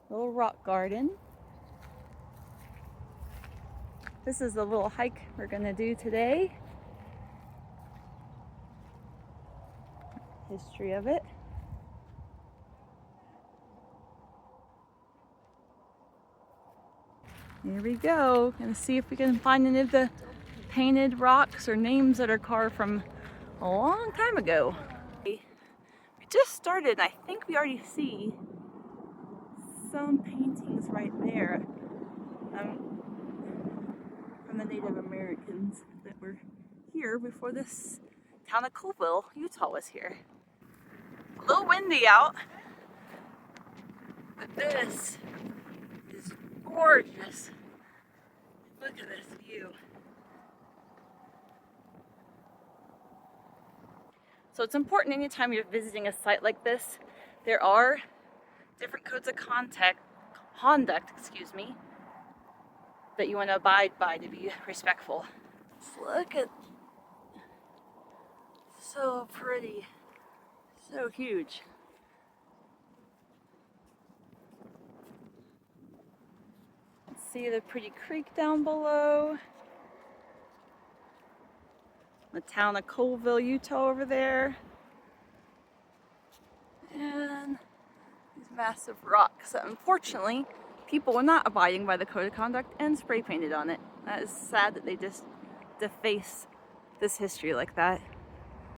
Little rock garden. This is the little hike we're gonna do today. History of it. Here we go. Gonna see if we can find any of the painted rocks or names that are carved from a long time ago. We just started, and I think we already see some paintings right there from the Native Americans that were here before this town of Coalville, Utah was here. A little windy out, but this is gorgeous. Look at this view. So it's important anytime you're visiting a site like this, there are different codes of conduct, that you want to abide by to be respectful. Just look at, so pretty, so huge. See the pretty creek down below. The town of Coalville, Utah over there. And these massive rocks that unfortunately people were not abiding by the code of conduct and spray painted on it. That is sad that they just deface this history like that.